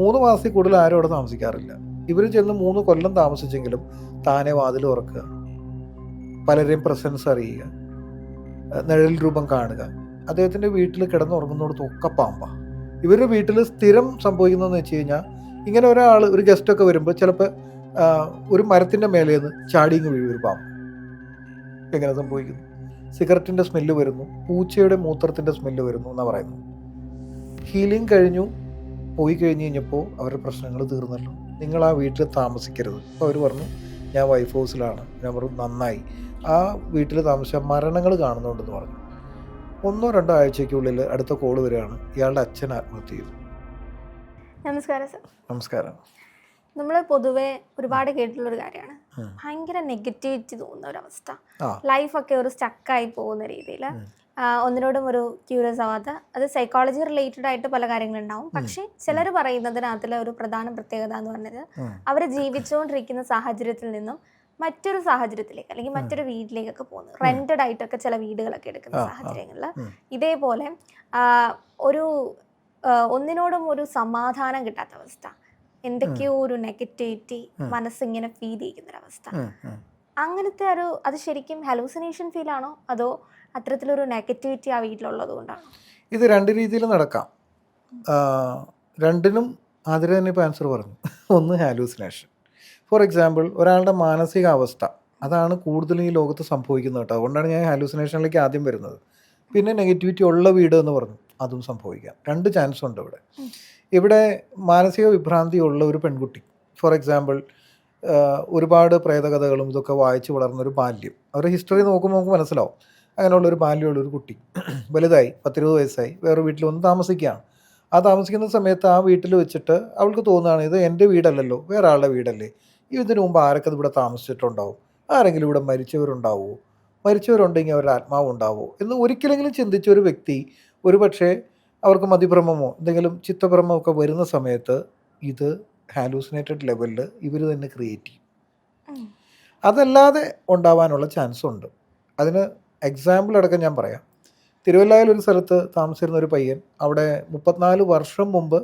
3 മാസത്തിൽ കൂടുതൽ ആരും അവിടെ താമസിക്കാറില്ല. ഇവർ ചെന്ന് 3 കൊല്ലം താമസിച്ചെങ്കിലും താനെ വാതിൽ തുറക്കുക, പലരെയും പ്രസൻസ് അറിയുക, നിഴൽ രൂപം കാണുക. അദ്ദേഹത്തിൻ്റെ വീട്ടിൽ കിടന്നുറങ്ങുന്നിടത്തൊക്കെ പാമ്പാ. ഇവരുടെ വീട്ടിൽ സ്ഥിരം സംഭവിക്കുന്നതെന്ന് വെച്ച് കഴിഞ്ഞാൽ, ഇങ്ങനെ ഒരാൾ ഒരു ഗസ്റ്റൊക്കെ വരുമ്പോൾ ചിലപ്പോൾ ഒരു മരത്തിൻ്റെ മേലെ നിന്ന് ചാടിങ്ങ് വീഴും ഒരു പാമ്പ്. എങ്ങനെ സംഭവിക്കുന്നു? സിഗരറ്റിൻ്റെ സ്മെല്ല് വരുന്നു, പൂച്ചയുടെ മൂത്രത്തിൻ്റെ സ്മെല്ല് വരുന്നു എന്നാണ് പറയുന്നത്. ഹീലിംഗ് കഴിഞ്ഞു പോയി കഴിഞ്ഞപ്പോൾ അവരുടെ പ്രശ്നങ്ങൾ തീർന്നല്ലോ, നിങ്ങൾ ആ വീട്ടിൽ താമസിക്കരുത്. അപ്പോൾ അവർ പറഞ്ഞു, ഞാൻ വൈഫ് ഹൗസിലാണ്. ഞാൻ പറഞ്ഞു, നന്നായി. ആ വീട്ടിൽ താമസിച്ച മരണങ്ങൾ കാണുന്നുണ്ടെന്ന് പറഞ്ഞു. 1-2 ആഴ്ചയ്ക്കുള്ളിൽ അടുത്ത കോള് വരികയാണ്, ഇയാളുടെ അച്ഛൻ ആത്മഹത്യ ചെയ്തു. നമസ്കാരം സർ. നമസ്കാരം. നമ്മൾ പൊതുവെ ഒരുപാട് കേട്ടിട്ടുള്ളൊരു കാര്യമാണ്, ഭയങ്കര നെഗറ്റിവിറ്റി തോന്നുന്ന ഒരവസ്ഥ, ലൈഫൊക്കെ ഒരു സ്റ്റക്കായി പോകുന്ന രീതിയിൽ, ഒന്നിനോടും ഒരു ക്യൂരിയസ് ആവാത്ത. അത് സൈക്കോളജി റിലേറ്റഡ് ആയിട്ട് പല കാര്യങ്ങളുണ്ടാവും. പക്ഷേ ചിലർ പറയുന്നതിനകത്തിലെ ഒരു പ്രധാന പ്രത്യേകത എന്ന് പറഞ്ഞത്, അവർ ജീവിച്ചുകൊണ്ടിരിക്കുന്ന സാഹചര്യത്തിൽ നിന്നും മറ്റൊരു സാഹചര്യത്തിലേക്ക് അല്ലെങ്കിൽ മറ്റൊരു വീട്ടിലേക്കൊക്കെ പോകുന്നു. റെന്റഡ് ആയിട്ടൊക്കെ ചില വീടുകളൊക്കെ എടുക്കുന്ന സാഹചര്യങ്ങളിൽ ഇതേപോലെ ഒരു ഒന്നിനോടും ഒരു സമാധാനം കിട്ടാത്ത അവസ്ഥ, എന്തൊക്കെയോ ഒരു നെഗറ്റിവിറ്റി മനസ്സിങ്ങനെ ഫീൽ ചെയ്യുന്നൊരവസ്ഥ. അങ്ങനത്തെ അത് ശരിക്കും ഹലൂസിനേഷൻ ഫീൽ ആണോ, അതോ അത്തരത്തിലൊരു നെഗറ്റിവിറ്റി ആ വീട്ടിലുള്ളത് കൊണ്ടാണോ? ഇത് 2 രീതിയിൽ നടക്കാം. രണ്ടിനും ആതിര തന്നെ ഇപ്പോൾ ആൻസർ പറഞ്ഞു. ഒന്ന് ഹാലൂസിനേഷൻ. ഫോർ എക്സാമ്പിൾ, ഒരാളുടെ മാനസികാവസ്ഥ, അതാണ് കൂടുതലും ഈ ലോകത്ത് സംഭവിക്കുന്നത് കേട്ടോ. അതുകൊണ്ടാണ് ഞാൻ ഹാലൂസിനേഷനിലേക്ക് ആദ്യം വരുന്നത്. പിന്നെ നെഗറ്റിവിറ്റി ഉള്ള വീട് എന്ന് പറഞ്ഞു, അതും സംഭവിക്കാം. 2 ചാൻസ് ഉണ്ട് ഇവിടെ. ഇവിടെ മാനസിക വിഭ്രാന്തി ഉള്ള ഒരു പെൺകുട്ടി, ഫോർ എക്സാമ്പിൾ, ഒരുപാട് പ്രേതകഥകളും ഇതൊക്കെ വായിച്ച് വളർന്നൊരു ബാല്യം, അവരുടെ ഹിസ്റ്ററി നോക്കുമ്പോൾ നമുക്ക് മനസ്സിലാവും. അങ്ങനെയുള്ളൊരു ബാല്യമുള്ളൊരു കുട്ടി വലുതായി 10-20 വയസ്സായി വേറെ വീട്ടിൽ വന്ന് താമസിക്കുകയാണ്. ആ താമസിക്കുന്ന സമയത്ത് ആ വീട്ടിൽ വെച്ചിട്ട് അവൾക്ക് തോന്നുകയാണ്, ഇത് എൻ്റെ വീടല്ലല്ലോ, വേറെ ആളുടെ വീടല്ലേ, ഇതിനു മുമ്പ് ആരൊക്കെ ഇവിടെ താമസിച്ചിട്ടുണ്ടാവും, ആരെങ്കിലും ഇവിടെ മരിച്ചവരുണ്ടാവുമോ, മരിച്ചവരുണ്ടെങ്കിൽ അവരുടെ ആത്മാവ് ഉണ്ടാവുമോ എന്ന് ഒരിക്കലെങ്കിലും ചിന്തിച്ച ഒരു വ്യക്തി, ഒരു പക്ഷേ അവർക്ക് മതിഭ്രമമോ എന്തെങ്കിലും ചിത്തഭ്രമമോ ഒക്കെ വരുന്ന സമയത്ത് ഇത് ഹാലൂസിനേറ്റഡ് ലെവലിൽ ഇവർ തന്നെ ക്രിയേറ്റ് ചെയ്യും. അതല്ലാതെ ഉണ്ടാവാനുള്ള ചാൻസ് ഉണ്ട്. അതിന് എക്സാമ്പിൾ അടക്കം ഞാൻ പറയാം. തിരുവല്ലയിൽ ഒരു സ്ഥലത്ത് താമസിച്ചിരുന്ന ഒരു പയ്യൻ, അവിടെ 34 വർഷം മുമ്പ്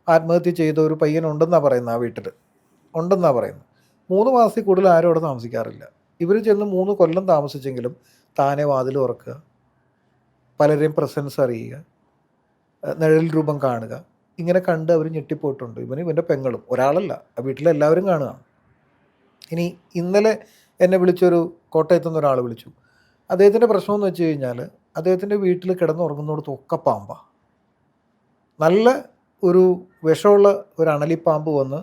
ആത്മഹത്യ ചെയ്ത ഒരു പയ്യൻ ഉണ്ടെന്നാണ് പറയുന്നത്. ആ വീട്ടിൽ ഉണ്ടെന്നാണ് പറയുന്നത്. 3 മാസത്തിൽ കൂടുതൽ ആരും അവിടെ താമസിക്കാറില്ല. ഇവർ ചെന്ന് 3 കൊല്ലം താമസിച്ചെങ്കിലും താനെ വാതിൽ തുറക്കുക, പലരെയും പ്രസൻസ് അറിയുക, നിഴൽ രൂപം കാണുക. ഇങ്ങനെ കണ്ട് അവർ ഞെട്ടിപ്പോയിട്ടുണ്ട്. ഇവൻ്റെ പെങ്ങളും, ഒരാളല്ല, ആ വീട്ടിലെല്ലാവരും കാണുകയാണ്. ഇനി ഇന്നലെ എന്നെ വിളിച്ചൊരു കോട്ടയത്തുനിന്ന് ഒരാൾ വിളിച്ചു. അദ്ദേഹത്തിൻ്റെ പ്രശ്നമെന്ന് വെച്ച് കഴിഞ്ഞാൽ, അദ്ദേഹത്തിൻ്റെ വീട്ടിൽ കിടന്നുറങ്ങുന്നിടത്തൊക്കെ പാമ്പാ. നല്ല ഒരു വിഷമുള്ള ഒരു അണലിപ്പാമ്പ് വന്ന്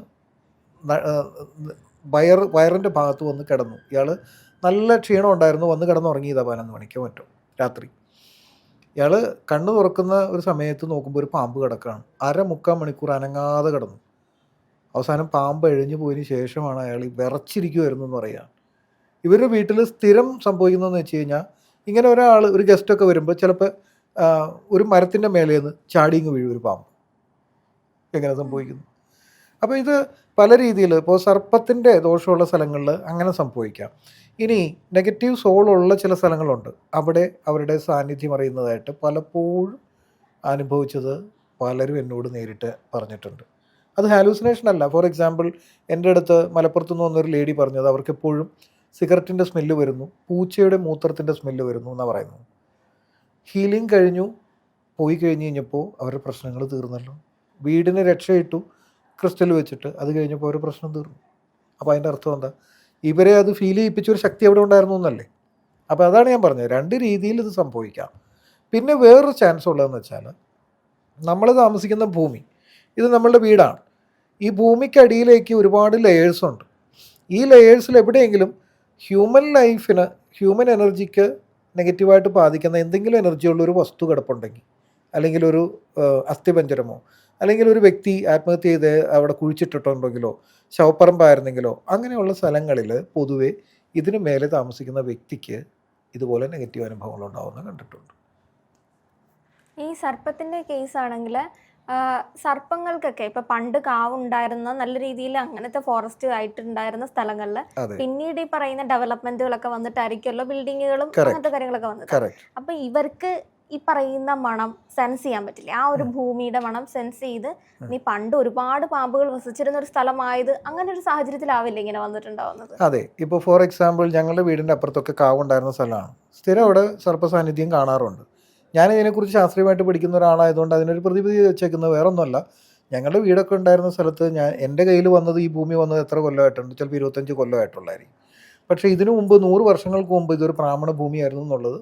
വയറിൻ്റെ ഭാഗത്ത് വന്ന് കിടന്നു. ഇയാൾ നല്ല ക്ഷീണം ഉണ്ടായിരുന്നു, വന്ന് കിടന്നുറങ്ങിയതാണ് 11 മണിക്കോ മറ്റോ രാത്രി. ഇയാൾ കണ്ണ് തുറക്കുന്ന ഒരു സമയത്ത് നോക്കുമ്പോൾ ഒരു പാമ്പ് കിടക്കുകയാണ്. 3/4 മണിക്കൂർ അനങ്ങാതെ കിടന്നു. അവസാനം പാമ്പ് എഴിഞ്ഞു പോയതിന് ശേഷമാണ് അയാൾ വിറച്ചിരിക്കുമായിരുന്നു എന്ന് പറയുക. ഇവരുടെ വീട്ടിൽ സ്ഥിരം സംഭവിക്കുന്നതെന്ന് വെച്ച് കഴിഞ്ഞാൽ, ഇങ്ങനെ ഒരാൾ ഒരു ഗസ്റ്റൊക്കെ വരുമ്പോൾ ചിലപ്പോൾ ഒരു മരത്തിൻ്റെ മേലെ നിന്ന് ചാടിങ്ങ് വീഴും ഒരു പാമ്പ്. എങ്ങനെ സംഭവിക്കുന്നു? അപ്പോൾ ഇത് പല രീതിയിൽ, ഇപ്പോൾ സർപ്പത്തിൻ്റെ ദോഷമുള്ള സ്ഥലങ്ങളിൽ അങ്ങനെ സംഭവിക്കാം. ഇനി നെഗറ്റീവ് സോളുള്ള ചില സ്ഥലങ്ങളുണ്ട്, അവിടെ അവരുടെ സാന്നിധ്യം അറിയുന്നതായിട്ട് പലപ്പോഴും അനുഭവിച്ചത് പലരും എന്നോട് നേരിട്ട് പറഞ്ഞിട്ടുണ്ട്. അത് ഹാലൂസിനേഷൻ അല്ല. ഫോർ എക്സാമ്പിൾ, എൻ്റെ അടുത്ത് മലപ്പുറത്തു നിന്ന് വന്നൊരു ലേഡി പറഞ്ഞത്, അവർക്കെപ്പോഴും സിഗരറ്റിൻ്റെ സ്മെല്ല് വരുന്നു, പൂച്ചയുടെ മൂത്രത്തിൻ്റെ സ്മെല്ല് വരുന്നു എന്നാണ് പറയുന്നത്. ഹീലിംഗ് കഴിഞ്ഞു പോയി കഴിഞ്ഞപ്പോൾ അവരുടെ പ്രശ്നങ്ങൾ തീർന്നല്ലോ, വീടിന് രക്ഷയിട്ടു ക്രിസ്റ്റൽ വെച്ചിട്ട്, അത് കഴിഞ്ഞപ്പോൾ അവരുടെ പ്രശ്നം തീർന്നു. അപ്പോൾ അതിൻ്റെ അർത്ഥം എന്താ? ഇവരെ അത് ഫീൽ ചെയ്യിപ്പിച്ചൊരു ശക്തി അവിടെ ഉണ്ടായിരുന്നു എന്നല്ലേ. അപ്പോൾ അതാണ് ഞാൻ പറഞ്ഞത്, 2 രീതിയിൽ ഇത് സംഭവിക്കാം. പിന്നെ വേറൊരു ചാൻസ് ഉള്ളതെന്ന് വെച്ചാൽ, നമ്മൾ താമസിക്കുന്ന ഭൂമി, ഇത് നമ്മളുടെ വീടാണ്. ഈ ഭൂമിക്കടിയിലേക്ക് ഒരുപാട് ലെയേഴ്സ് ഉണ്ട്. ഈ ലെയേഴ്സിൽ എവിടെയെങ്കിലും ഹ്യൂമൻ ലൈഫിന്, ഹ്യൂമൻ എനർജിക്ക് നെഗറ്റീവായിട്ട് ബാധിക്കുന്ന എന്തെങ്കിലും എനർജിയുള്ളൊരു വസ്തു കിടപ്പുണ്ടെങ്കിൽ, അല്ലെങ്കിൽ ഒരു അസ്ഥിപഞ്ജരമോ, അല്ലെങ്കിൽ ഒരു വ്യക്തി ആത്മഹത്യ ചെയ്ത് അവിടെ കുഴിച്ചിട്ടിട്ടുണ്ടെങ്കിലോ, ശവപ്പറമ്പായിരുന്നെങ്കിലോ, അങ്ങനെയുള്ള സ്ഥലങ്ങളിൽ പൊതുവെ ഇതിന് മേലെ താമസിക്കുന്ന വ്യക്തിക്ക് ഇതുപോലെ നെഗറ്റീവ് അനുഭവങ്ങൾ ഉണ്ടാവുന്നത് കണ്ടിട്ടുണ്ട്. ഈ സർപ്പത്തിൻ്റെ കേസാണെങ്കിൽ, സർപ്പങ്ങൾക്കൊക്കെ ഇപ്പൊ പണ്ട് കാവുണ്ടായിരുന്ന നല്ല രീതിയിൽ അങ്ങനത്തെ ഫോറസ്റ്റ് ആയിട്ടുണ്ടായിരുന്ന സ്ഥലങ്ങളിൽ പിന്നീട് ഈ പറയുന്ന ഡെവലപ്മെന്റുകളൊക്കെ വന്നിട്ടായിരിക്കുമല്ലോ ബിൽഡിങ്ങുകളും അങ്ങനത്തെ കാര്യങ്ങളൊക്കെ വന്നത്. അപ്പൊ ഇവർക്ക് ഈ പറയുന്ന മണം സെൻസ് ചെയ്യാൻ പറ്റില്ല. ആ ഒരു ഭൂമിയുടെ മണം സെൻസ് ചെയ്ത് നീ പണ്ട് ഒരുപാട് പാമ്പുകൾ വസിച്ചിരുന്ന ഒരു സ്ഥലമായത് അങ്ങനെ ഒരു സാഹചര്യത്തിലാവില്ല ഇങ്ങനെ വന്നിട്ടുണ്ടാവുന്നത്. അതെ, ഇപ്പോൾ ഫോർ എക്സാമ്പിൾ ഞങ്ങളുടെ വീടിൻ്റെ അപ്പുറത്തൊക്കെ കാവുണ്ടായിരുന്ന സ്ഥലമാണ്. സ്ഥിരം അവിടെ സർപ്പസാന്നിധ്യം കാണാറുണ്ട്. ഞാൻ ഇതിനെക്കുറിച്ച് ശാസ്ത്രീയമായിട്ട് പഠിക്കുന്ന ഒരാളായതുകൊണ്ട് അതിനൊരു പ്രതിവിധി വെച്ചേക്കുന്നത് വേറൊന്നുമല്ല. ഞങ്ങളുടെ വീടൊക്കെ ഉണ്ടായിരുന്ന സ്ഥലത്ത് എൻ്റെ കയ്യിൽ വന്നത്, ഈ ഭൂമി വന്നത് എത്ര കൊല്ലമായിട്ടുണ്ട്? ചിലപ്പോൾ 25 കൊല്ലമായിട്ടുള്ളായിരിക്കും. പക്ഷേ ഇതിനു മുമ്പ് 100 വർഷങ്ങൾക്ക് മുമ്പ് ഇതൊരു ബ്രാഹ്മണ ഭൂമിയായിരുന്നു എന്നുള്ളത്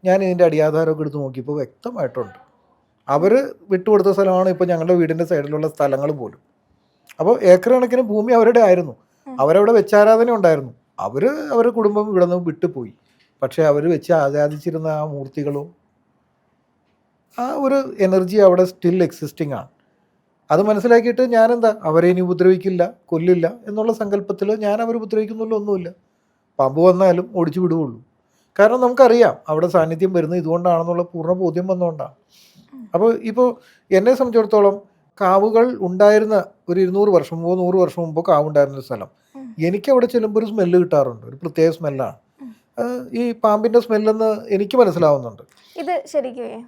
ഞാൻ ഇതിൻ്റെ അടിയാധാരമൊക്കെ എടുത്ത് നോക്കിയപ്പോൾ വ്യക്തമായിട്ടുണ്ട്. അവർ വിട്ടുകൊടുത്ത സ്ഥലമാണ് ഇപ്പോൾ ഞങ്ങളുടെ വീടിൻ്റെ സൈഡിലുള്ള സ്ഥലങ്ങൾ പോലും. അപ്പോൾ ഏക്കർ കണക്കിന് ഭൂമി അവരുടെ ആയിരുന്നു. അവരവിടെ വെച്ചാരാധന ഉണ്ടായിരുന്നു. അവരുടെ കുടുംബം ഇവിടെ നിന്ന് വിട്ടുപോയി. പക്ഷേ അവർ വെച്ച് ആരാധിച്ചിരുന്ന ആ മൂർത്തികളും ആ ഒരു എനർജി അവിടെ സ്റ്റിൽ എക്സിസ്റ്റിംഗ് ആണ്. അത് മനസ്സിലാക്കിയിട്ട് ഞാനെന്താ, അവരെ ഇനി ഉപദ്രവിക്കില്ല, കൊല്ലില്ല എന്നുള്ള സങ്കല്പത്തിൽ ഞാൻ അവർ ഉപദ്രവിക്കുന്നില്ല, ഒന്നുമില്ല. പാമ്പ് വന്നാലും ഓടിച്ചു വിടുകയുള്ളൂ. കാരണം നമുക്കറിയാം അവിടെ സാന്നിധ്യം വരുന്നത് ഇതുകൊണ്ടാണെന്നുള്ള പൂർണ്ണ ബോധ്യം വന്നുകൊണ്ടാണ്. അപ്പോൾ ഇപ്പോൾ എന്നെ സംബന്ധിച്ചിടത്തോളം കാവുകൾ ഉണ്ടായിരുന്ന ഒരു 200 വർഷം മുമ്പോ 100 വർഷം മുമ്പോ കാവുണ്ടായിരുന്ന സ്ഥലം, എനിക്ക് അവിടെ ചെല്ലുമ്പോൾ ഒരു സ്മെല്ല് കിട്ടാറുണ്ട്. ഒരു പ്രത്യേക സ്മെല്ലാണ് ഈ പാമ്പിൻ്റെ സ്മെല്ലെന്ന് എനിക്ക് മനസ്സിലാവുന്നുണ്ട്. ഇത് ശരിക്കും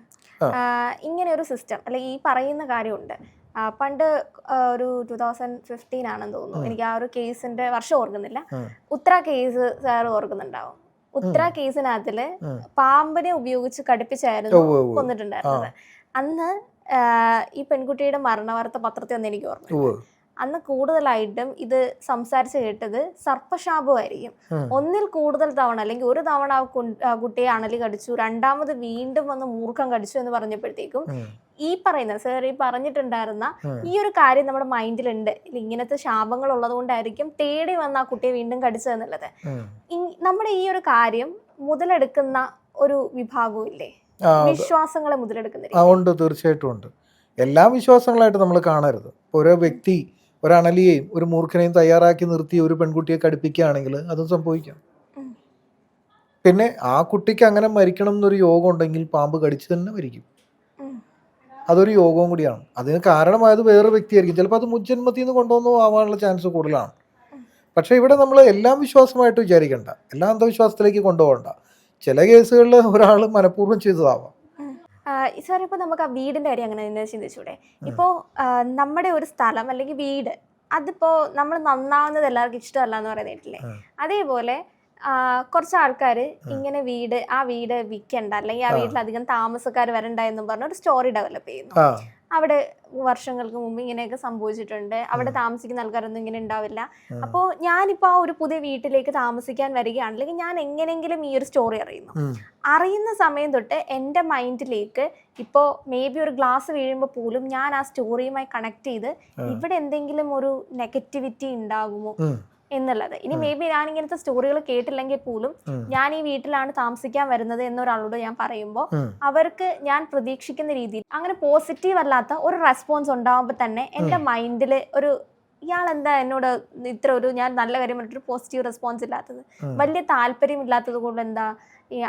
ഇങ്ങനെ ഒരു സിസ്റ്റം അല്ലെങ്കിൽ ഈ പറയുന്ന കാര്യമുണ്ട്. പണ്ട് ഒരു 2015 ആണെന്ന് തോന്നുന്നു, എനിക്ക് ആ ഒരു കേസിന്റെ വർഷം ഓർക്കുന്നില്ല. ഉത്തര കേസ് സാർ ഓർക്കുന്നുണ്ടാവും. ഉത്തര കേസിനകത്തില് പാമ്പിനെ ഉപയോഗിച്ച് കടിപ്പിച്ചായിരുന്നു കൊന്നിട്ടുണ്ടായിരുന്നത്. അന്ന് ഈ പെൺകുട്ടിയുടെ മരണവാർത്ത പത്രത്തിൽ വന്ന് എനിക്ക് ഓർമ്മ. അന്ന് കൂടുതലായിട്ടും ഇത് സംസാരിച്ച് കേട്ടത് സർപ്പശാപമായിരിക്കും. ഒന്നിൽ കൂടുതൽ തവണ അല്ലെങ്കിൽ ഒരു തവണ കുട്ടിയെ അണലി കടിച്ചു, രണ്ടാമത് വീണ്ടും വന്ന് മൂർഖം കടിച്ചു എന്ന് പറഞ്ഞപ്പോഴത്തേക്കും ഈ പറയുന്ന സാർ ഈ പറഞ്ഞിട്ടുണ്ടായിരുന്ന ഈ ഒരു കാര്യം നമ്മുടെ മൈൻഡിലുണ്ട്. ഇങ്ങനത്തെ ശാപങ്ങൾ ഉള്ളത് കൊണ്ടായിരിക്കും തേടി വന്ന ആ കുട്ടിയെ വീണ്ടും കടിച്ചതെന്നുള്ളത്. നമ്മുടെ ഈ ഒരു കാര്യം മുതലെടുക്കുന്ന ഒരു വിഭാഗവും ഇല്ലേ, വിശ്വാസങ്ങളെ മുതലെടുക്കുന്ന? ഉണ്ട്, തീർച്ചയായിട്ടും ഉണ്ട്. എല്ലാ വിശ്വാസങ്ങളായിട്ട് നമ്മൾ കാണരുത്. ഓരോ വ്യക്തി ഒരണലിയെയും ഒരു മൂർഖനെയും തയ്യാറാക്കി നിർത്തി ഒരു പെൺകുട്ടിയെ കടിപ്പിക്കുകയാണെങ്കിൽ അതും സംഭവിക്കാം. പിന്നെ ആ കുട്ടിക്ക് അങ്ങനെ മരിക്കണം എന്നൊരു യോഗം ഉണ്ടെങ്കിൽ പാമ്പ് കടിച്ച് തന്നെ മരിക്കും. അതൊരു യോഗവും കൂടിയാണ്. അതിന് കാരണമായത് വേറൊരു വ്യക്തിയായിരിക്കും. ചിലപ്പോൾ അത് മുജ്ജന്മത്തിൽ നിന്ന് കൊണ്ടുവന്നു ആവാനുള്ള ചാൻസ് കൂടുതലാണ്. പക്ഷേ ഇവിടെ നമ്മൾ എല്ലാം വിശ്വാസമായിട്ട് വിചാരിക്കേണ്ട, എല്ലാ അന്ധവിശ്വാസത്തിലേക്ക് കൊണ്ടുപോകണ്ട. ചില കേസുകളിൽ ഒരാൾ മനഃപൂർവ്വം ചെയ്തതാവാം. സാർ, ഇപ്പോൾ നമുക്ക് ആ വീടിൻ്റെ കാര്യം അങ്ങനെ തന്നെ ചിന്തിച്ചൂടെ? ഇപ്പോൾ നമ്മുടെ ഒരു സ്ഥലം അല്ലെങ്കിൽ വീട്, അതിപ്പോൾ നമ്മൾ നന്നാവുന്നത് എല്ലാവർക്കും ഇഷ്ടമല്ല എന്ന് പറയുന്നില്ലേ? അതേപോലെ കുറച്ച് ആൾക്കാർ ഇങ്ങനെ ആ വീട് വിൽക്കണ്ട അല്ലെങ്കിൽ ആ വീട്ടിൽ അധികം താമസക്കാർ വരണ്ട എന്നും പറഞ്ഞ ഒരു സ്റ്റോറി ഡെവലപ്പ് ചെയ്യുന്നു. അവിടെ വർഷങ്ങൾക്ക് മുമ്പ് ഇങ്ങനെയൊക്കെ സംഭവിച്ചിട്ടുണ്ട്, അവിടെ താമസിക്കുന്ന ആൾക്കാരൊന്നും ഇങ്ങനെ ഉണ്ടാവില്ല. അപ്പോൾ ഞാനിപ്പോൾ ആ ഒരു പുതിയ വീട്ടിലേക്ക് താമസിക്കാൻ വരികയാണെങ്കിൽ ഞാൻ എങ്ങനെയെങ്കിലും ഈ ഒരു സ്റ്റോറി അറിയുന്ന സമയം തൊട്ട് എൻ്റെ മൈൻഡിലേക്ക് ഇപ്പോൾ മേ ബി ഒരു ഗ്ലാസ് വീഴുമ്പോൾ പോലും ഞാൻ ആ സ്റ്റോറിയുമായി കണക്ട് ചെയ്ത് ഇവിടെ എന്തെങ്കിലും ഒരു നെഗറ്റിവിറ്റി ഉണ്ടാകുമോ എന്നുള്ളത്. ഇനി മേ ബി ഞാൻ ഇങ്ങനത്തെ സ്റ്റോറികൾ കേട്ടില്ലെങ്കിൽ പോലും ഞാൻ ഈ വീട്ടിലാണ് താമസിക്കാൻ വരുന്നത് എന്നൊരാളോട് ഞാൻ പറയുമ്പോൾ അവർക്ക് ഞാൻ പ്രതീക്ഷിക്കുന്ന രീതിയിൽ അങ്ങനെ പോസിറ്റീവ് അല്ലാത്ത ഒരു റെസ്പോൺസ് ഉണ്ടാകുമ്പോൾ തന്നെ എൻ്റെ മൈൻഡിൽ ഒരു ഇയാൾ എന്താ എന്നോട് ഇത്ര ഒരു ഞാൻ നല്ല കാര്യം പറഞ്ഞിട്ടൊരു പോസിറ്റീവ് റെസ്പോൺസ് ഇല്ലാത്തത്, വലിയ താല്പര്യം ഇല്ലാത്തത് കൊണ്ട് എന്താ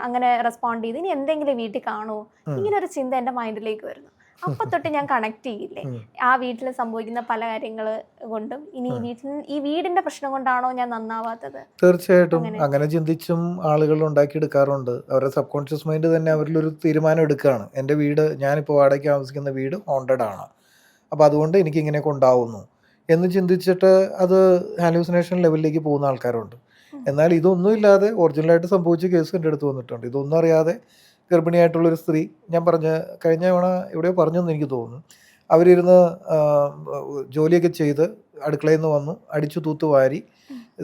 അങ്ങനെ റെസ്പോണ്ട് ചെയ്ത്, ഇനി എന്തെങ്കിലും വീട്ടിൽ കാണുമോ, ഇങ്ങനെ ഒരു ചിന്ത എൻ്റെ മൈൻഡിലേക്ക് വരുന്നു. അപ്പൊ തൊട്ട് ഞാൻ കണക്ട് ചെയ്യില്ലേ ആ വീട്ടിൽ സംഭവിക്കുന്ന പല കാര്യങ്ങൾ കൊണ്ടും ഇനി ഈ വീടിന്റെ പ്രശ്നം കൊണ്ടാണോ ഞാൻ നന്നാവാത്തത്? തീർച്ചയായിട്ടും അങ്ങനെ ചിന്തിച്ചും ആളുകൾ ഉണ്ടാക്കിയെടുക്കാറുണ്ട്. അവരുടെ സബ് കോൺഷ്യസ് മൈൻഡ് തന്നെ അവരിലൊരു തീരുമാനം എടുക്കുകയാണ്, എൻ്റെ വീട്, ഞാനിപ്പോൾ വാടകയ്ക്ക് താമസിക്കുന്ന വീട് ഹോണ്ടഡ് ആണ്, അപ്പോൾ അതുകൊണ്ട് എനിക്ക് ഇങ്ങനെയൊക്കെ ഉണ്ടാവുന്നു എന്ന് ചിന്തിച്ചിട്ട് അത് ഹാലൂസിനേഷൻ ലെവലിലേക്ക് പോകുന്ന ആൾക്കാരുണ്ട്. എന്നാൽ ഇതൊന്നുമില്ലാതെ ഒറിജിനലായിട്ട് സംഭവിച്ച കേസ് എൻ്റെ അടുത്ത് വന്നിട്ടുണ്ട്. ഇതൊന്നും അറിയാതെ ഗർഭിണിയായിട്ടുള്ളൊരു സ്ത്രീ, ഞാൻ കഴിഞ്ഞ തവണ എവിടെയോ പറഞ്ഞെന്ന് എനിക്ക് തോന്നുന്നു, അവരിരുന്ന് ജോലിയൊക്കെ ചെയ്ത് അടുക്കളയിൽ നിന്ന് വന്നു, അടിച്ചു തൂത്ത് വാരി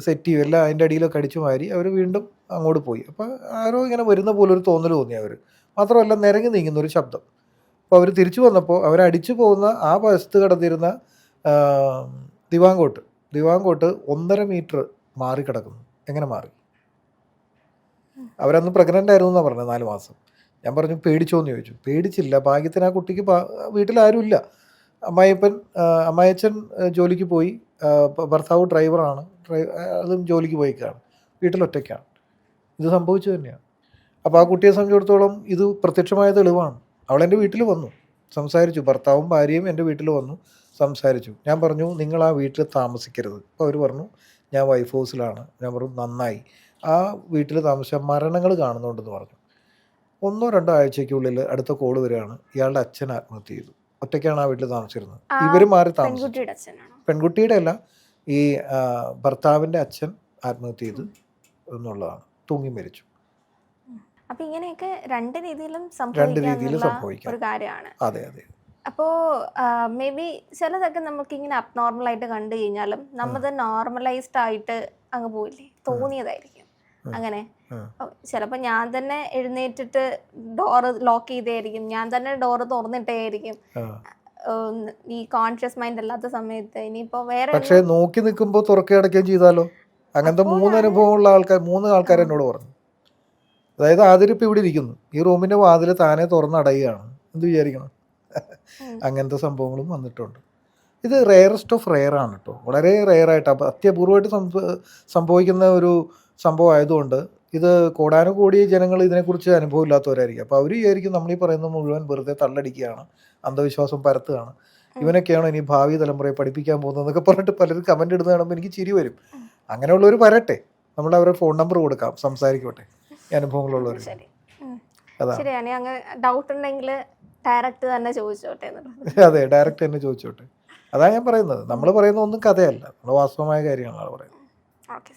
സെറ്റ് ചെയ്യും, എല്ലാം അതിൻ്റെ അടിയിലൊക്കെ അടിച്ചു വാരി അവർ വീണ്ടും അങ്ങോട്ട് പോയി. അപ്പോൾ ആരോ ഇങ്ങനെ വരുന്ന പോലെ ഒരു തോന്നൽ തോന്നി. അവർ മാത്രമല്ല നിരങ്ങി നീങ്ങുന്നൊരു ശബ്ദം. അപ്പോൾ അവർ തിരിച്ചു വന്നപ്പോൾ അവരടിച്ചു പോകുന്ന ആ വശത്ത് കിടന്നിരുന്ന ദിവാങ്കോട്ട് 1.5 മീറ്റർ മാറി കിടക്കുന്നു. എങ്ങനെ മാറി? അവരന്ന് പ്രഗ്നൻ്റ് ആയിരുന്നു എന്നാണ് പറഞ്ഞത്, 4 മാസം. ഞാൻ പറഞ്ഞു പേടിച്ചോന്ന് ചോദിച്ചു. പേടിച്ചില്ല, ഭാഗ്യത്തിന് ആ കുട്ടിക്ക് വീട്ടിലാരുമില്ല. അമ്മായച്ചൻ ജോലിക്ക് പോയി, ഭർത്താവ് ഡ്രൈവറാണ്, അതും ജോലിക്ക് പോയിക്കാണ്, വീട്ടിലൊറ്റയ്ക്കാണ്. ഇത് സംഭവിച്ചു തന്നെയാണ്. അപ്പോൾ ആ കുട്ടിയെ സംബന്ധിച്ചിടത്തോളം ഇത് പ്രത്യക്ഷമായ തെളിവാണ്. അവളെൻ്റെ വീട്ടിൽ വന്നു സംസാരിച്ചു, ഭർത്താവും ഭാര്യയും എൻ്റെ വീട്ടിൽ വന്നു സംസാരിച്ചു. ഞാൻ പറഞ്ഞു നിങ്ങൾ ആ വീട്ടിൽ താമസിക്കരുത്. അപ്പോൾ അവർ പറഞ്ഞു ഞാൻ വൈഫ് ഹൗസിലാണ്. ഞാൻ പറഞ്ഞു നന്നായി, ആ വീട്ടിൽ താമസിച്ച മരണങ്ങൾ കാണുന്നുണ്ടെന്ന് പറഞ്ഞു. 1-2 ആഴ്ചയ്ക്കുള്ളിൽ അടുത്ത കോള് വരികയാണ്, ഇയാളുടെ അച്ഛൻ ആത്മഹത്യ ചെയ്തു. ഒറ്റയ്ക്കാണ് ആ വീട്ടിൽ താമസിച്ചിരുന്നത്. ഇവർ മാറി താമസിച്ചു. പെൺകുട്ടിയുടെ അച്ഛനാണോ? പെൺകുട്ടിയുടെ അല്ല, ഈ ഭർത്താവിൻ്റെ അച്ഛൻ ആത്മഹത്യ ചെയ്തു എന്നുള്ളതാണ്. തൂങ്ങി മരിച്ചു. അപ്പൊ ഇങ്ങനെയൊക്കെ രണ്ട് രീതിയിലും രീതിയിലും സംഭവിക്കാൻ ഒരു കാര്യമാണ്. അതെ അതെ. അപ്പോൾ മേ ബി ചിലതൊക്കെ നമുക്ക് ഇങ്ങനെ അബ്നോർമൽ ആയിട്ട് കണ്ടു കഴിഞ്ഞാലും നമ്മത് നോർമലൈസ്ഡ് ആയിട്ട് അങ്ങ് പോയില്ലേ, തോന്നിയതായിരിക്കും അങ്ങനെ. ചിലപ്പോൾ ഞാൻ തന്നെ എഴുന്നേറ്റിട്ട് ഡോറ് ലോക്ക് ചെയ്തായിരിക്കും, ഞാൻ തന്നെ ഡോറ് തുറന്നിട്ടായിരിക്കും, ഈ കോൺഷ്യസ് മൈൻഡ് അല്ലാത്ത സമയത്ത്. ഇനിയിപ്പോ വേറെ പക്ഷേ നോക്കി നിൽക്കുമ്പോൾ തുറക്കുകയും അടയ്ക്കുകയും ചെയ്താലോ? അങ്ങനത്തെ 3 അനുഭവമുള്ള ആൾക്കാർ 3 ആൾക്കാർ എന്നോട് പറഞ്ഞു. അതായത് ആതിരിപ്പോൾ ഇവിടെ ഇരിക്കുന്നു, ഈ റൂമിൻ്റെ വാതിൽ താനെ തുറന്നടയുകയാണ്, എന്ത് വിചാരിക്കണം? അങ്ങനത്തെ സംഭവങ്ങളും വന്നിട്ടുണ്ട്. ഇത് റെയറസ്റ്റ് ഓഫ് റെയർ ആണ് കേട്ടോ, വളരെ റെയറായിട്ട് അത്യപൂർവമായിട്ട് സംഭവിക്കുന്ന ഒരു സംഭവം ആയതുകൊണ്ട് ഇത് കോടാനുകോടി ജനങ്ങൾ ഇതിനെക്കുറിച്ച് അനുഭവമില്ലാത്തവരായിരിക്കും. അപ്പോൾ അവർ വിചാരിക്കും നമ്മളീ പറയുന്നത് മുഴുവൻ വെറുതെ തള്ളടിക്കുകയാണ്, അന്ധവിശ്വാസം പരത്തുകയാണ്, ഇവനൊക്കെയാണോ ഇനി ഭാവി തലമുറയെ പഠിപ്പിക്കാൻ പോകുന്നതെന്നൊക്കെ പറഞ്ഞിട്ട് പലരും കമൻ്റ് ഇടുന്ന കാണുമ്പോൾ എനിക്ക് ചിരി വരും. അങ്ങനെയുള്ളവർ വരട്ടെ, നമ്മൾ അവരുടെ ഫോൺ നമ്പർ കൊടുക്കാം, സംസാരിക്കട്ടെ ഈ അനുഭവങ്ങളുള്ളവർ. ശരിയാണ്. അങ്ങനെ ഡൗട്ട് ഉണ്ടെങ്കിൽ ഡയറക്റ്റ് തന്നെ ചോദിച്ചോട്ടെ. അതെ, ഡയറക്റ്റ് തന്നെ ചോദിച്ചോട്ടെ. അതാണ് ഞാൻ പറയുന്നത്. നമ്മൾ പറയുന്ന ഒന്നും കഥയല്ല, നമ്മൾ വാസ്തവമായ കാര്യങ്ങളാണ് പറയുന്നത്. ഓക്കെ.